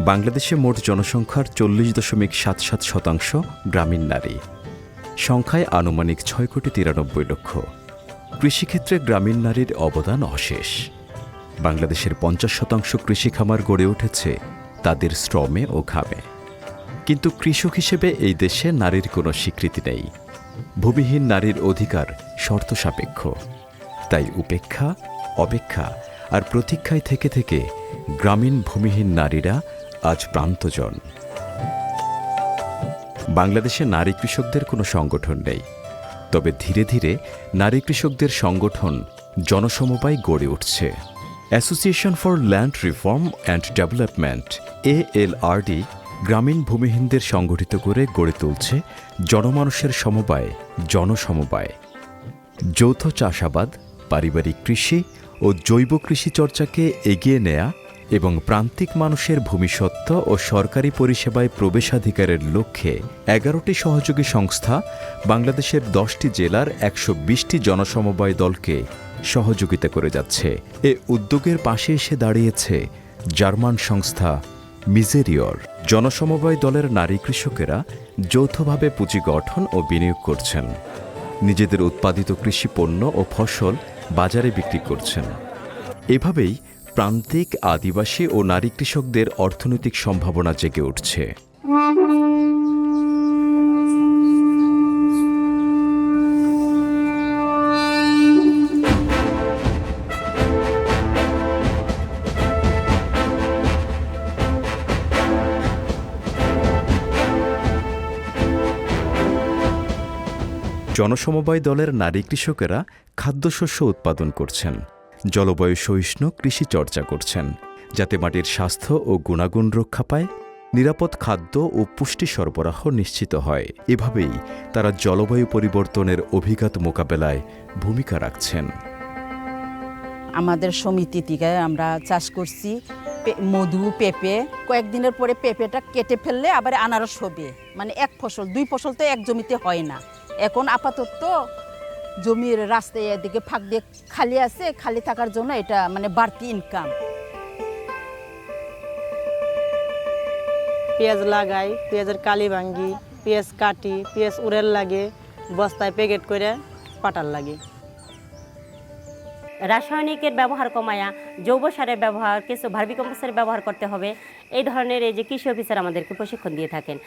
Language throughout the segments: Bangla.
বাংলাদেশে মোট জনসংখ্যার 40.77% গ্রামীণ নারী, সংখ্যায় আনুমানিক 6,93,00,000। কৃষিক্ষেত্রে গ্রামীণ নারীর অবদান অশেষ। বাংলাদেশের 50% কৃষি খামার গড়ে উঠেছে তাদের শ্রমে ও ঘামে। কিন্তু কৃষক হিসেবে এই দেশে নারীর কোনো স্বীকৃতি নেই। ভূমিহীন নারীর অধিকার শর্ত সাপেক্ষ। তাই উপেক্ষা, অপেক্ষা আর প্রতীক্ষায় থেকে থেকে গ্রামীণ ভূমিহীন নারীরা আজ প্রান্তজন। বাংলাদেশে নারী কৃষকদের কোনো সংগঠন নেই, তবে ধীরে ধীরে নারী কৃষকদের সংগঠন জনসমবায় গড়ে উঠছে। Association for land reform and development ALRD গ্রামীণ ভূমিহীনদের সংগঠিত করে গড়ে তুলছে জনমানুষের সমবায়, জনসমবায়। যৌথ চাষাবাদ, পারিবারিক কৃষি ও জৈব কৃষি চর্চাকে এগিয়ে নেয়া এবং প্রান্তিক মানুষের ভূমিসত্ত্ব ও সরকারি পরিষেবায় প্রবেশাধিকারের লক্ষ্যে 11টি সহযোগী সংস্থা বাংলাদেশের 10টি জেলার 120টি জনসমবায় দলকে সহযোগিতা করে যাচ্ছে। এ উদ্যোগের পাশে এসে দাঁড়িয়েছে জার্মান সংস্থা মিজেরিয়র। জনসমবায় দলের নারী কৃষকেরা যৌথভাবে পুঁজি গঠন ও বিনিয়োগ করছেন। নিজেদের উৎপাদিত কৃষি পণ্য ও ফসল বাজারে বিক্রি করছেন। এভাবেই প্রান্তিক, আদিবাসী ও নারী কৃষকদের অর্থনৈতিক সম্ভাবনা জেগে উঠছে। জনসমবায় দলের নারী কৃষকেরা খাদ্যশস্য উৎপাদন করছেন, জলবায়ু সহিষ্ণু কৃষি চর্চা করছেন, যাতে মাটির স্বাস্থ্য ও গুণাগুণ রক্ষা পায়, নিরাপদ খাদ্য ও পুষ্টি সরবরাহ নিশ্চিত হয়। এভাবেই তারা জলবায়ু পরিবর্তনের অভিঘাত মোকাবেলায় ভূমিকা রাখছেন। আমাদের সমিতি থেকে আমরা চাষ করছি মধু, পেঁপে। কয়েকদিনের পরে পেঁপেটা কেটে ফেললে আবার আনারস হবে। মানে এক ফসল, দুই ফসল তো এক জমিতে হয় না। এখন আপাতত জমির রাস্তায় এদিকে ফাঁক দিয়ে খালি আছে, খালি থাকার জন্য এটা মানে বাড়তি ইনকাম। পেঁয়াজ লাগাই, পেঁয়াজের কালি ভাঙ্গি, পেঁয়াজ কাটি, পেঁয়াজ উড়ের লাগে, বস্তায় প্যাকেট করে পাটার লাগে। রাসায়নিকের ব্যবহার কমায়া জৈব সারের ব্যবহার, কিছু ভার্মি কম্পোস্টের ব্যবহার করতে হবে। এই ধরনের এই যে কৃষি অফিসার আমাদেরকে প্রশিক্ষণ দিয়ে থাকেন।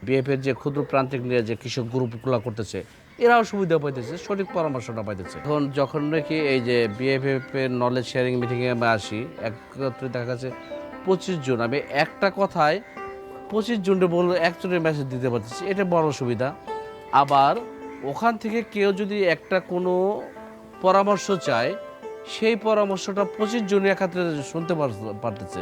বিএফের যে ক্ষুদ্র প্রান্তিক নিয়ে যে কৃষক গ্রুপগুলো করতেছে, এরাও সুবিধা পাইতেছে, সঠিক পরামর্শটা পাইতেছে। এখন যখন নাকি এই যে বিএফএফের নলেজ শেয়ারিং মিটিংয়ে আমি আসি, একত্রে দেখা গেছে 25 জন, আমি একটা কথায় 25 জনকে বললে একজনের মেসেজ দিতে পারতেছি, এটা বড় সুবিধা। আবার ওখান থেকে কেউ যদি একটা কোনো পরামর্শ চায়, সেই পরামর্শটা 25 জনের একাত্রে শুনতে পারতেছে।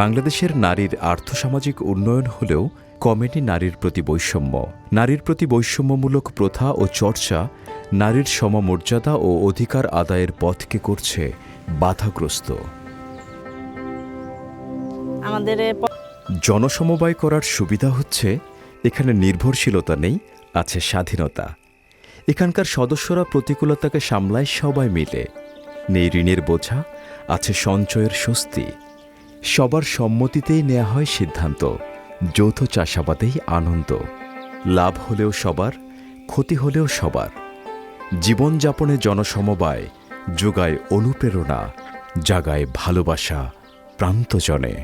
বাংলাদেশের নারীর আর্থসামাজিক উন্নয়ন হলেও কমেনি নারীর প্রতি বৈষম্য। নারীর প্রতি বৈষম্যমূলক প্রথা ও চর্চা নারীর সমমর্যাদা ও অধিকার আদায়ের পথকে করছে বাধাগ্রস্ত। আমাদের জনসমবায় করার সুবিধা হচ্ছে এখানে নির্ভরশীলতা নেই, আছে স্বাধীনতা। এখানকার সদস্যরা প্রতিকূলতাকে সামলায় সবাই মিলে। নেই ঋণের বোঝা, আছে সঞ্চয়ের স্বস্তি। সবার সম্মতিতেই নেওয়া হয় সিদ্ধান্ত। যৌথ চাষাবাদেই আনন্দ। লাভ হলেও সবার, ক্ষতি হলেও সবার। জীবনযাপনে জনসমবায় যোগায় অনুপ্রেরণা, জাগায় ভালোবাসা প্রান্তজনে।